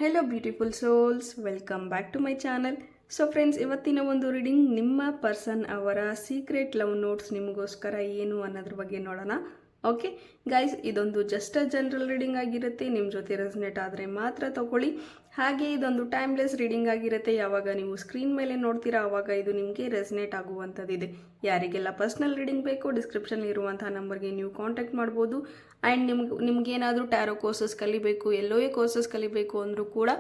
Hello beautiful souls, welcome back to my channel. So friends, ಇವತ್ತಿನ ಒಂದು reading ನಿಮ್ಮ person ಅವರ ಸೀಕ್ರೆಟ್ ಲವ್ ನೋಟ್ಸ್ ನಿಮಗೋಸ್ಕರ ಏನು ಅನ್ನೋದ್ರ ಬಗ್ಗೆ ನೋಡೋಣ. ಓಕೆ ಗೈಸ್, ಇದೊಂದು ಜಸ್ಟ್ ಜನರಲ್ ರೀಡಿಂಗ್ ಆಗಿರುತ್ತೆ. ನಿಮ್ಮ ಜೊತೆ ರೆಸನೇಟ್ ಆದರೆ ಮಾತ್ರ ತಗೊಳ್ಳಿ. ಹಾಗೆ ಇದೊಂದು ಟೈಮ್ಲೆಸ್ ರೀಡಿಂಗ್ ಆಗಿರುತ್ತೆ. ಯಾವಾಗ ನೀವು ಸ್ಕ್ರೀನ್ ಮೇಲೆ ನೋಡ್ತೀರಾ ಆವಾಗ ಇದು ನಿಮಗೆ ರೆಸನೇಟ್ ಆಗುವಂಥದ್ದಿದೆ. ಯಾರಿಗೆಲ್ಲ ಪರ್ಸ್ನಲ್ ರೀಡಿಂಗ್ ಬೇಕು, ಡಿಸ್ಕ್ರಿಪ್ಷನ್ ಇರುವಂಥ ನಂಬರ್ಗೆ ನೀವು ಕಾಂಟ್ಯಾಕ್ಟ್ ಮಾಡ್ಬೋದು. ಆ್ಯಂಡ್ ನಿಮ್ಗೇನಾದರೂ ಟ್ಯಾರೋ ಕೋರ್ಸಸ್ ಕಲಿಬೇಕು, LOA ಕೋರ್ಸಸ್ ಕಲಿಬೇಕು ಅಂದರೂ ಕೂಡ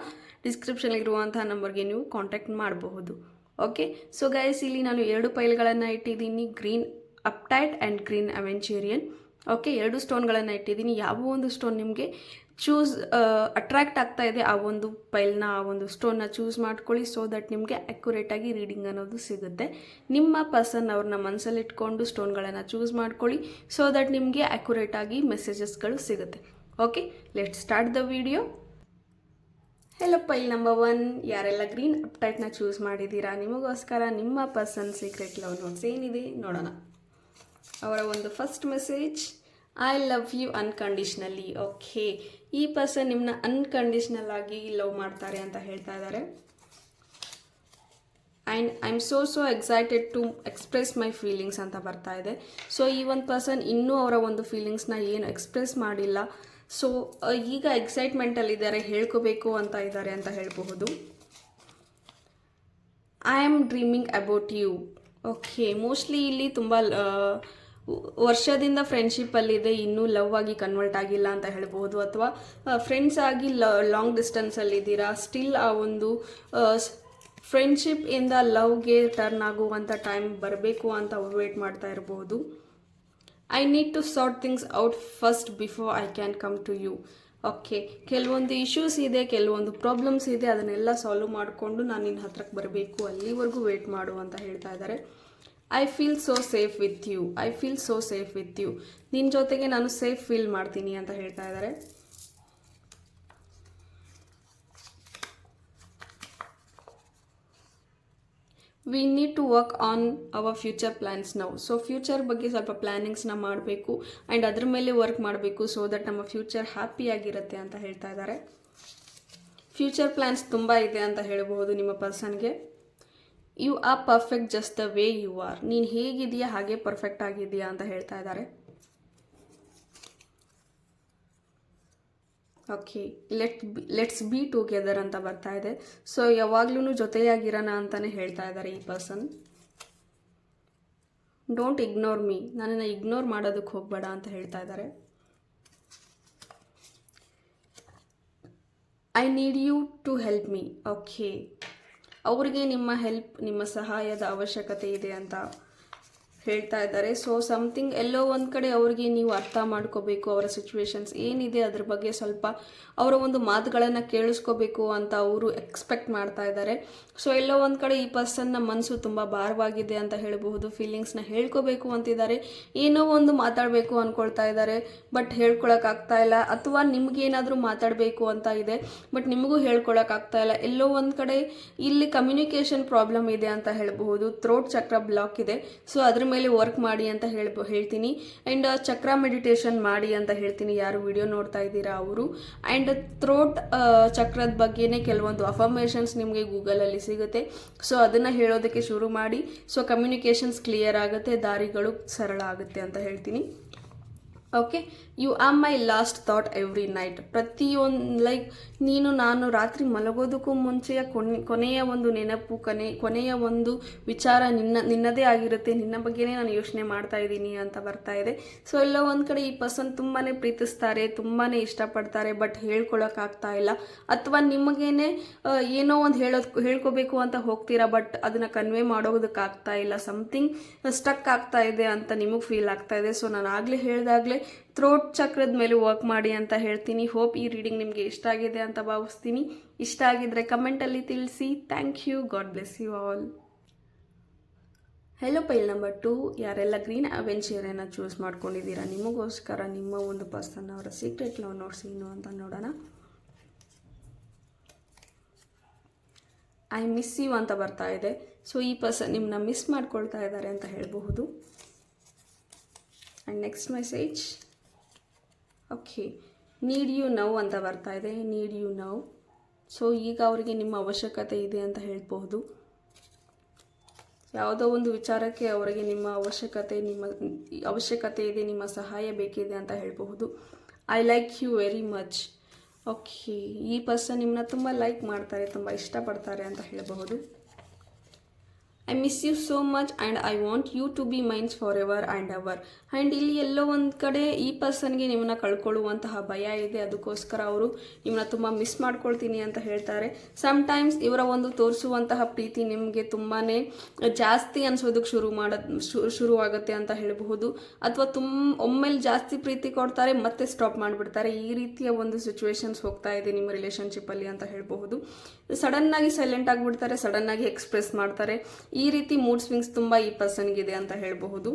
ಡಿಸ್ಕ್ರಿಪ್ಷನ್ ಇರುವಂಥ ನಂಬರ್ಗೆ ನೀವು ಕಾಂಟ್ಯಾಕ್ಟ್ ಮಾಡಬಹುದು. ಓಕೆ, ಸೊ ಗೈಸ್, ಇಲ್ಲಿ ನಾನು 2 ಪೈಲ್ಗಳನ್ನು ಇಟ್ಟಿದ್ದೀನಿ, ಗ್ರೀನ್ ಅಪ್ಟೈಟ್ ಆ್ಯಂಡ್ ಗ್ರೀನ್ ಅವೆಂಚೂರಿಯನ್. ಓಕೆ, 2 ಸ್ಟೋನ್ಗಳನ್ನು ಇಟ್ಟಿದ್ದೀನಿ. ಯಾವ ಒಂದು ಸ್ಟೋನ್ ನಿಮಗೆ ಅಟ್ರ್ಯಾಕ್ಟ್ ಆಗ್ತಾ ಇದೆ ಆ ಒಂದು ಪೈಲ್ನ, ಆ ಒಂದು ಸ್ಟೋನ್ನ ಚೂಸ್ ಮಾಡ್ಕೊಳ್ಳಿ. ಸೊ ದಟ್ ನಿಮಗೆ ಅಕ್ಯುರೇಟಾಗಿ ರೀಡಿಂಗ್ ಅನ್ನೋದು ಸಿಗುತ್ತೆ. ನಿಮ್ಮ ಪರ್ಸನ್ ಅವ್ರನ್ನ ಮನಸ್ಸಲ್ಲಿ ಇಟ್ಕೊಂಡು ಸ್ಟೋನ್ಗಳನ್ನು ಚೂಸ್ ಮಾಡ್ಕೊಳ್ಳಿ. ಸೊ ದಟ್ ನಿಮಗೆ ಅಕ್ಯುರೇಟಾಗಿ ಮೆಸೇಜಸ್ಗಳು ಸಿಗುತ್ತೆ. Okay, let start the video. Hello pile number 1, ಯಾರೆಲ್ಲ ಗ್ರೀನ್ ಅಪ್ಟೈಟ್ನ ಚೂಸ್ ಮಾಡಿದ್ದೀರಾ, ನಿಮಗೋಸ್ಕರ ನಿಮ್ಮ ಪರ್ಸನ್ ಸೀಕ್ರೆಟ್ ಲವ್ ನೋಟ್ಸ್ ಏನಿದೆ ನೋಡೋಣ. ಅವರ ಒಂದು first message, I love you unconditionally. Okay, ಈ ಪರ್ಸನ್ ನಿಮ್ಮನ್ನ ಅನ್ಕಂಡೀಷ್ನಲ್ ಆಗಿ ಲವ್ ಮಾಡ್ತಾರೆ ಅಂತ ಹೇಳ್ತಾ ಇದ್ದಾರೆ. And I am so excited to express my feelings ಅಂತ ಬರ್ತಾ ಇದೆ. ಸೊ ಈ ಒಂದು ಪರ್ಸನ್ ಇನ್ನೂ ಅವರ ಒಂದು ಫೀಲಿಂಗ್ಸ್ನ ಏನು ಎಕ್ಸ್ಪ್ರೆಸ್ ಮಾಡಿಲ್ಲ. ಸೊ ಈಗ ಎಕ್ಸೈಟ್ಮೆಂಟಲ್ಲಿದ್ದಾರೆ, ಹೇಳ್ಕೋಬೇಕು ಅಂತ ಇದ್ದಾರೆ ಅಂತ ಹೇಳಬಹುದು. I am dreaming about you. Okay, mostly ಇಲ್ಲಿ ತುಂಬ ವರ್ಷದಿಂದ ಫ್ರೆಂಡ್ಶಿಪ್ಪಲ್ಲಿದೆ, ಇನ್ನೂ ಲವ್ ಆಗಿ ಕನ್ವರ್ಟ್ ಆಗಿಲ್ಲ ಅಂತ ಹೇಳ್ಬೋದು. ಅಥವಾ ಫ್ರೆಂಡ್ಸ್ ಆಗಿ ಲಾಂಗ್ ಡಿಸ್ಟೆನ್ಸಲ್ಲಿದ್ದೀರಾ, ಸ್ಟಿಲ್ ಆ ಒಂದು ಫ್ರೆಂಡ್ಶಿಪ್ ಇಂದ ಲವ್ಗೆ ಟರ್ನ್ ಆಗುವಂಥ ಟೈಮ್ ಬರಬೇಕು ಅಂತ ವೇಟ್ ಮಾಡ್ತಾ ಇರಬಹುದು. I need to sort things out first before I can come to you. Okay, ಕೆಲವೊಂದು ಇಶ್ಯೂಸ್ ಇದೆ, ಕೆಲವೊಂದು ಪ್ರಾಬ್ಲಮ್ಸ್ ಇದೆ, ಅದನ್ನೆಲ್ಲ ಸಾಲ್ವ್ ಮಾಡಿಕೊಂಡು ನಾನು ನಿನ್ನ ಹತ್ರಕ್ಕೆ ಬರಬೇಕು, ಅಲ್ಲಿವರೆಗೂ ವೇಟ್ ಮಾಡು ಅಂತ ಹೇಳ್ತಾ ಇದ್ದಾರೆ. I feel so safe with you. I feel so safe with you. ನಿನ್ನ ಜೊತೆಗೆ ನಾನು ಸೇಫ್ ಫೀಲ್ ಮಾಡ್ತೀನಿ ಅಂತ ಹೇಳ್ತಾ ಇದ್ದಾರೆ. We need to work on our future plans now. So future ಬಗ್ಗೆ ಸ್ವಲ್ಪ ಪ್ಲ್ಯಾನಿಂಗ್ಸ್ನ ಮಾಡಬೇಕು ಆ್ಯಂಡ್ ಅದ್ರ ಮೇಲೆ ವರ್ಕ್ ಮಾಡಬೇಕು. ಸೊ ದಟ್ ನಮ್ಮ ಫ್ಯೂಚರ್ ಹ್ಯಾಪಿಯಾಗಿರುತ್ತೆ ಅಂತ ಹೇಳ್ತಾ ಇದ್ದಾರೆ. ಫ್ಯೂಚರ್ ಪ್ಲ್ಯಾನ್ಸ್ ತುಂಬ ಇದೆ ಅಂತ ಹೇಳಬಹುದು ನಿಮ್ಮ ಪರ್ಸನ್ಗೆ. You are perfect just the way you are. ನೀನು ಹೇಗಿದೆಯಾ ಹಾಗೆ ಪರ್ಫೆಕ್ಟ್ ಆಗಿದೆಯಾ ಅಂತ ಹೇಳ್ತಾ ಇದ್ದಾರೆ. ಓಕೆ, ಲೆಟ್ಸ್ ಬಿ ಟುಗೆದರ್ ಅಂತ ಬರ್ತಾ ಇದೆ. ಸೊ ಯಾವಾಗ್ಲೂ ಜೊತೆಯಾಗಿರೋಣ ಅಂತಲೇ ಹೇಳ್ತಾ ಇದ್ದಾರೆ ಈ ಪರ್ಸನ್. Don't ignore me. ನನ್ನನ್ನು ಇಗ್ನೋರ್ ಮಾಡೋದಕ್ಕೆ ಹೋಗಬೇಡ ಅಂತ ಹೇಳ್ತಾ ಇದ್ದಾರೆ. I need you to help me. Okay, ಅವ್ರಿಗೆ ನಿಮ್ಮ ಹೆಲ್ಪ್, ನಿಮ್ಮ ಸಹಾಯದ ಅವಶ್ಯಕತೆ ಇದೆ ಅಂತ ಹೇಳ್ತಾ ಇದ್ದಾರೆ. ಸೊ ಸಮಥಿಂಗ್ ಎಲ್ಲೋ ಒಂದು ಕಡೆ ಅವ್ರಿಗೆ ನೀವು ಅರ್ಥ ಮಾಡ್ಕೋಬೇಕು, ಅವರ ಸಿಚುವೇಶನ್ಸ್ ಏನಿದೆ ಅದ್ರ ಬಗ್ಗೆ ಸ್ವಲ್ಪ ಅವರ ಒಂದು ಮಾತುಗಳನ್ನು ಕೇಳಿಸ್ಕೋಬೇಕು ಅಂತ ಅವರು ಎಕ್ಸ್ಪೆಕ್ಟ್ ಮಾಡ್ತಾ ಇದ್ದಾರೆ. ಸೊ ಎಲ್ಲೋ ಒಂದು ಕಡೆ ಈ ಪರ್ಸನ್ನ ಮನಸ್ಸು ತುಂಬ ಭಾರವಾಗಿದೆ ಅಂತ ಹೇಳಬಹುದು. ಫೀಲಿಂಗ್ಸ್ನ ಹೇಳ್ಕೋಬೇಕು ಅಂತಿದ್ದಾರೆ, ಏನೋ ಒಂದು ಮಾತಾಡಬೇಕು ಅಂದ್ಕೊಳ್ತಾ ಇದ್ದಾರೆ, ಬಟ್ ಹೇಳ್ಕೊಳಕ್ಕಾಗ್ತಾ ಇಲ್ಲ. ಅಥವಾ ನಿಮ್ಗೇನಾದರೂ ಮಾತಾಡಬೇಕು ಅಂತ ಇದೆ, ಬಟ್ ನಿಮಗೂ ಹೇಳ್ಕೊಳಕ್ಕಾಗ್ತಾ ಇಲ್ಲ. ಎಲ್ಲೋ ಒಂದು ಕಡೆ ಇಲ್ಲಿ ಕಮ್ಯುನಿಕೇಷನ್ ಪ್ರಾಬ್ಲಮ್ ಇದೆ ಅಂತ ಹೇಳಬಹುದು. ಥ್ರೋಟ್ ಚಕ್ರ ಬ್ಲಾಕ್ ಇದೆ. ಸೊ ಅದ್ರ ಮೇಲೆ ವರ್ಕ್ ಮಾಡಿ ಅಂತ ಹೇಳ್ತೀನಿ. ಆ್ಯಂಡ್ ಚಕ್ರ ಮೆಡಿಟೇಷನ್ ಮಾಡಿ ಅಂತ ಹೇಳ್ತೀನಿ ಯಾರು ವಿಡಿಯೋ ನೋಡ್ತಾ ಇದ್ದೀರಾ ಅವರು. ಆ್ಯಂಡ್ ಥ್ರೋಟ್ ಚಕ್ರದ ಬಗ್ಗೆನೇ ಕೆಲವೊಂದು ಅಫರ್ಮೇಷನ್ಸ್ ನಿಮಗೆ ಗೂಗಲಲ್ಲಿ ಸಿಗುತ್ತೆ. ಸೊ ಅದನ್ನು ಹೇಳೋದಕ್ಕೆ ಶುರು ಮಾಡಿ. ಸೊ ಕಮ್ಯುನಿಕೇಷನ್ಸ್ ಕ್ಲಿಯರ್ ಆಗುತ್ತೆ, ದಾರಿಗಳು ಸರಳ ಆಗುತ್ತೆ ಅಂತ ಹೇಳ್ತೀನಿ. Okay, you are my last thought every night. ಪ್ರತಿಯೊಂದು ನೀನು ನಾನು ರಾತ್ರಿ ಮಲಗೋದಕ್ಕೂ ಮುಂಚೆಯ ಕೊನೆಯ ಒಂದು ನೆನಪು, ಕೊನೆಯ ಒಂದು ವಿಚಾರ ನಿನ್ನದೇ ಆಗಿರುತ್ತೆ. ನಿನ್ನ ಬಗ್ಗೆನೇ ನಾನು ಯೋಚನೆ ಮಾಡ್ತಾ ಇದ್ದೀನಿ ಅಂತ ಬರ್ತಾ ಇದೆ. ಸೊ ಎಲ್ಲೋ ಒಂದು ಕಡೆ ಈ ಪರ್ಸನ್ ತುಂಬಾ ಪ್ರೀತಿಸ್ತಾರೆ, ತುಂಬಾ ಇಷ್ಟಪಡ್ತಾರೆ, ಬಟ್ ಹೇಳ್ಕೊಳಕ್ಕಾಗ್ತಾ ಇಲ್ಲ. ಅಥವಾ ನಿಮಗೇನೆ ಏನೋ ಒಂದು ಹೇಳ್ಕೋಬೇಕು ಅಂತ ಹೋಗ್ತೀರಾ, ಬಟ್ ಅದನ್ನು ಕನ್ವೆ ಮಾಡೋದಕ್ಕಾಗ್ತಾ ಇಲ್ಲ. ಸಮಥಿಂಗ್ ಸ್ಟಕ್ ಆಗ್ತಾ ಇದೆ ಅಂತ ನಿಮಗೆ ಫೀಲ್ ಆಗ್ತಾ ಇದೆ. ಸೊ ನಾನು ಆಗಲೇ ಹೇಳಿದಾಗಲೇ ಥ್ರೋಟ್ ಚಕ್ರದ ಮೇಲೆ ವರ್ಕ್ ಮಾಡಿ ಅಂತ ಹೇಳ್ತೀನಿ. ಹೋಪ್ ಈ ರೀಡಿಂಗ್ ನಿಮಗೆ ಇಷ್ಟ ಆಗಿದೆ ಅಂತ ಭಾವಿಸ್ತೀನಿ. ಇಷ್ಟ ಆಗಿದ್ರೆ ಕಮೆಂಟಲ್ಲಿ ತಿಳಿಸಿ. Thank you. God bless you all. Hello pile number 2, ಯಾರೆಲ್ಲ ಗ್ರೀನ್ ಅವೆಂಚೂರಿಯನ್ನ ಚೂಸ್ ಮಾಡ್ಕೊಂಡಿದ್ದೀರಾ, ನಿಮಗೋಸ್ಕರ ನಿಮ್ಮ ಒಂದು ಪರ್ಸನ್ ಅವರ ಸೀಕ್ರೆಟ್ ಲವ್ ನೋಟ್ಸ್ ಏನು ಅಂತ ನೋಡೋಣ. ಐ ಮಿಸ್ ಯು ಅಂತ ಬರ್ತಾ ಇದೆ. ಸೊ ಈ ಪರ್ಸನ್ ನಿಮ್ಮನ್ನ ಮಿಸ್ ಮಾಡ್ಕೊಳ್ತಾ ಇದ್ದಾರೆ ಅಂತ ಹೇಳಬಹುದು. And next message, okay, need you now ಅಂತ ಬರ್ತಾ ಇದೆ. Need you now. ಸೊ ಈಗ ಅವರಿಗೆ ನಿಮ್ಮ ಅವಶ್ಯಕತೆ ಇದೆ ಅಂತ ಹೇಳ್ಬಹುದು. ಯಾವುದೋ ಒಂದು ವಿಚಾರಕ್ಕೆ ಅವರಿಗೆ ನಿಮ್ಮ ಅವಶ್ಯಕತೆ ಇದೆ, ನಿಮ್ಮ ಸಹಾಯ ಬೇಕಿದೆ ಅಂತ ಹೇಳಬಹುದು. I like you very much. Okay, ಈ ಪರ್ಸನ್ ನಿಮ್ಮನ್ನ ತುಂಬ ಲೈಕ್ ಮಾಡ್ತಾರೆ, ತುಂಬ ಇಷ್ಟಪಡ್ತಾರೆ ಅಂತ ಹೇಳಬಹುದು. I miss you so much and I want you to be mines for ever and ever. And ಇಲ್ಲಿ ಎಲ್ಲೋ ಒಂದು ಕಡೆ ಈ ಪರ್ಸನ್ಗೆ ನಿಮ್ಮನ್ನ ಕಳ್ಕೊಳ್ಳುವಂತಹ ಭಯ ಇದೆ, ಅದಕ್ಕೋಸ್ಕರ ಅವರು ನಿಮ್ಮನ್ನ ತುಂಬ ಮಿಸ್ ಮಾಡ್ಕೊಳ್ತೀನಿ ಅಂತ ಹೇಳ್ತಾರೆ. ಸಮ್ಟೈಮ್ಸ್ ಇವರ ಒಂದು ತೋರಿಸುವಂತಹ ಪ್ರೀತಿ ನಿಮಗೆ ತುಂಬಾ ಜಾಸ್ತಿ ಅನ್ಸೋದಕ್ಕೆ ಶುರುವಾಗುತ್ತೆ ಅಂತ ಹೇಳಬಹುದು. ಅಥವಾ ಒಮ್ಮೆಲೆ ಜಾಸ್ತಿ ಪ್ರೀತಿ ಕೊಡ್ತಾರೆ ಮತ್ತೆ ಸ್ಟಾಪ್ ಮಾಡಿಬಿಡ್ತಾರೆ. ಈ ರೀತಿಯ ಒಂದು ಸಿಚುವೇಶನ್ಸ್ ಹೋಗ್ತಾ ಇದೆ ನಿಮ್ಮ ರಿಲೇಷನ್ಶಿಪ್ಪಲ್ಲಿ ಅಂತ ಹೇಳಬಹುದು. ಸಡನ್ನಾಗಿ ಸೈಲೆಂಟ್ ಆಗಿಬಿಡ್ತಾರೆ, ಸಡನ್ನಾಗಿ ಎಕ್ಸ್ಪ್ರೆಸ್ ಮಾಡ್ತಾರೆ. ಈ ರೀತಿ ಮೂಡ್ ಸ್ವಿಂಗ್ಸ್ ತುಂಬ ಈ ಪರ್ಸನ್ಗಿದೆ ಅಂತ ಹೇಳಬಹುದು.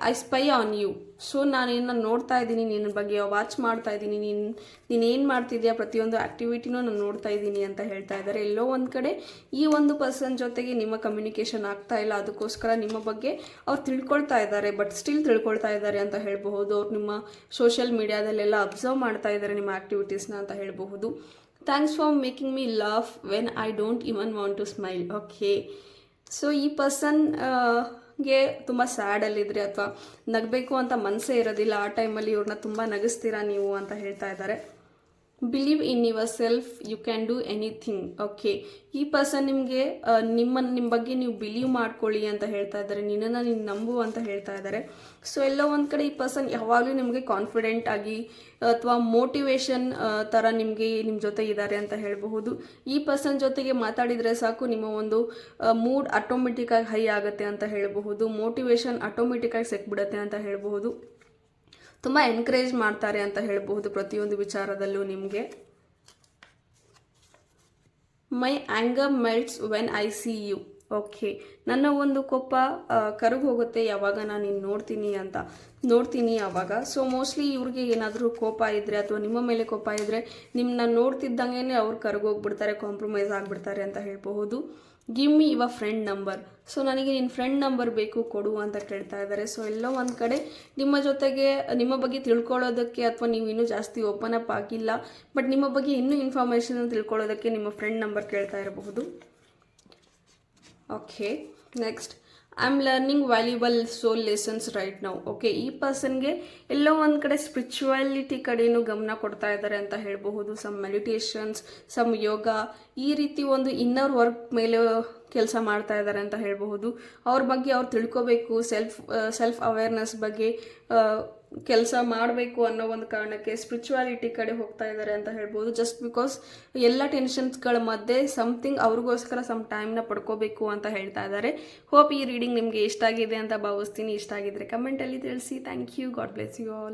I spy on you. So ನಾನೇನು ನೋಡ್ತಾ ಇದ್ದೀನಿ, ನಿನ್ನ ಬಗ್ಗೆ ವಾಚ್ ಮಾಡ್ತಾ ಇದ್ದೀನಿ, ನೀನೇನು ಮಾಡ್ತಿದ್ಯಾ, ಪ್ರತಿಯೊಂದು ಆ್ಯಕ್ಟಿವಿಟಿನೂ ನಾನು ನೋಡ್ತಾ ಇದ್ದೀನಿ ಅಂತ ಹೇಳ್ತಾ ಇದ್ದಾರೆ. ಎಲ್ಲೋ ಒಂದು ಕಡೆ ಈ ಒಂದು ಪರ್ಸನ್ ಜೊತೆಗೆ ನಿಮ್ಮ ಕಮ್ಯುನಿಕೇಷನ್ ಆಗ್ತಾ ಇಲ್ಲ, ಅದಕ್ಕೋಸ್ಕರ ನಿಮ್ಮ ಬಗ್ಗೆ ಅವ್ರು ತಿಳ್ಕೊಳ್ತಾ ಇದ್ದಾರೆ, ಬಟ್ ಸ್ಟಿಲ್ ತಿಳ್ಕೊಳ್ತಾ ಇದ್ದಾರೆ ಅಂತ ಹೇಳಬಹುದು. ಅವ್ರು ನಿಮ್ಮ ಸೋಷಿಯಲ್ ಮೀಡಿಯಾದಲ್ಲೆಲ್ಲ ಅಬ್ಸರ್ವ್ ಮಾಡ್ತಾ ಇದ್ದಾರೆ ನಿಮ್ಮ ಆ್ಯಕ್ಟಿವಿಟೀಸ್ನ ಅಂತ ಹೇಳಬಹುದು. Thanks for making me laugh when I don't even want to smile. Okay, so ಈ ಪರ್ಸನ್ಗೆ ತುಂಬ ಸ್ಯಾಡಲ್ಲಿದ್ದರೆ ಅಥವಾ ನಗಬೇಕು ಅಂತ ಮನಸ್ಸೇ ಇರೋದಿಲ್ಲ, ಆ ಟೈಮಲ್ಲಿ ಇವ್ರನ್ನ ತುಂಬ ನಗಿಸ್ತೀರಾ ನೀವು ಅಂತ ಹೇಳ್ತಾ ಇದ್ದಾರೆ. Believe in yourself, you can do anything. Okay, ಈ ಪರ್ಸನ್ ನಿಮಗೆ ನಿಮ್ಮ ಬಗ್ಗೆ ನೀವು ಬಿಲೀವ್ ಮಾಡ್ಕೊಳ್ಳಿ ಅಂತ ಹೇಳ್ತಾ ಇದ್ದಾರೆ, ನಿನ್ನನ್ನು ನೀನು ನಂಬು ಅಂತ ಹೇಳ್ತಾ ಇದ್ದಾರೆ. ಸೊ ಎಲ್ಲೋ ಒಂದು ಕಡೆ ಈ ಪರ್ಸನ್ ಯಾವಾಗಲೂ ನಿಮಗೆ ಕಾನ್ಫಿಡೆಂಟ್ ಆಗಿ ಅಥವಾ ಮೋಟಿವೇಶನ್ ಥರ ನಿಮ್ಮ ಜೊತೆ ಇದ್ದಾರೆ ಅಂತ ಹೇಳಬಹುದು. ಈ ಪರ್ಸನ್ ಜೊತೆಗೆ ಮಾತಾಡಿದರೆ ಸಾಕು ನಿಮ್ಮ ಒಂದು ಮೂಡ್ ಆಟೋಮೆಟಿಕ್ಕಾಗಿ ಹೈ ಆಗುತ್ತೆ ಅಂತ ಹೇಳಬಹುದು. ಮೋಟಿವೇಶನ್ ಆಟೋಮೆಟಿಕ್ಕಾಗಿ ಸಿಕ್ಬಿಡುತ್ತೆ ಅಂತ ಹೇಳಬಹುದು. ತುಂಬ ಎನ್ಕರೇಜ್ ಮಾಡ್ತಾರೆ ಅಂತ ಹೇಳಬಹುದು ಪ್ರತಿಯೊಂದು ವಿಚಾರದಲ್ಲೂ ನಿಮಗೆ. My anger melts when I see you. Okay, ನನ್ನ ಒಂದು ಕೋಪ ಕರಗಿ ಹೋಗುತ್ತೆ ಯಾವಾಗ ನಾನು ನೋಡ್ತೀನಿ ಆವಾಗ. ಸೊ ಮೋಸ್ಟ್ಲಿ ಇವ್ರಿಗೆ ಏನಾದರೂ ಕೋಪ ಇದ್ದರೆ ಅಥವಾ ನಿಮ್ಮ ಮೇಲೆ ಕೋಪ ಇದ್ದರೆ ನಿಮ್ಮನ್ನ ನೋಡ್ತಿದ್ದಂಗೆ ಅವ್ರು ಕರಗೋಗ್ಬಿಡ್ತಾರೆ, ಕಾಂಪ್ರಮೈಸ್ ಆಗಿಬಿಡ್ತಾರೆ ಅಂತ ಹೇಳಬಹುದು. Give me your friend number. So ನನಗೆ ನಿನ್ನ ಫ್ರೆಂಡ್ ನಂಬರ್ ಬೇಕು, ಕೊಡು ಅಂತ ಕೇಳ್ತಾ ಇದ್ದಾರೆ. ಸೊ ಎಲ್ಲೋ ಒಂದು ಕಡೆ ನಿಮ್ಮ ಬಗ್ಗೆ ತಿಳ್ಕೊಳ್ಳೋದಕ್ಕೆ ಅಥವಾ ನೀವು ಇನ್ನೂ ಜಾಸ್ತಿ ಓಪನ್ ಅಪ್ ಆಗಿಲ್ಲ, ಬಟ್ ನಿಮ್ಮ ಬಗ್ಗೆ ಇನ್ನೂ ಇನ್ಫಾರ್ಮೇಷನ್ ತಿಳ್ಕೊಳ್ಳೋದಕ್ಕೆ ನಿಮ್ಮ ಫ್ರೆಂಡ್ ನಂಬರ್ ಕೇಳ್ತಾ ಇರಬಹುದು. Okay, next I am learning valuable soul lessons right now. Okay, ಈ ಪರ್ಸನ್ಗೆ ಎಲ್ಲೋ ಒಂದು ಕಡೆ ಸ್ಪಿರಿಚುವಾಲಿಟಿ ಕಡೆಯೂ ಗಮನ ಕೊಡ್ತಾ ಇದ್ದಾರೆ ಅಂತ ಹೇಳಬಹುದು. ಸಮ್ ಮೆಡಿಟೇಷನ್ಸ್, ಸಮ್ ಯೋಗ, ಈ ರೀತಿ ಒಂದು ಇನ್ನರ್ ವರ್ಕ್ ಮೇಲೆ ಕೆಲಸ ಮಾಡ್ತಾ ಇದ್ದಾರೆ ಅಂತ ಹೇಳಬಹುದು. ಅವ್ರ ಬಗ್ಗೆ ಅವ್ರು ತಿಳ್ಕೋಬೇಕು, ಸೆಲ್ಫ್ ಅವೇರ್ನೆಸ್ ಬಗ್ಗೆ ಕೆಲಸ ಮಾಡಬೇಕು ಅನ್ನೋ ಒಂದು ಕಾರಣಕ್ಕೆ ಸ್ಪಿರಿಚುವಾಲಿಟಿ ಕಡೆ ಹೋಗ್ತಾ ಇದ್ದಾರೆ ಅಂತ ಹೇಳ್ಬೋದು. ಜಸ್ಟ್ ಬಿಕಾಸ್ ಎಲ್ಲ ಟೆನ್ಷನ್ಸ್ಗಳ ಮಧ್ಯೆ ಸಮಥಿಂಗ್ ಅವ್ರಿಗೋಸ್ಕರ ಸಮ್ ಟೈಮ್ನ ಪಡ್ಕೋಬೇಕು ಅಂತ ಹೇಳ್ತಾ ಇದ್ದಾರೆ. ಹೋಪ್ ಈ ರೀಡಿಂಗ್ ನಿಮಗೆ ಇಷ್ಟ ಆಗಿದೆ ಅಂತ ಭಾವಿಸ್ತೀನಿ. ಇಷ್ಟ ಆಗಿದ್ರೆ ಕಮೆಂಟಲ್ಲಿ ತಿಳಿಸಿ. Thank you. God bless you all.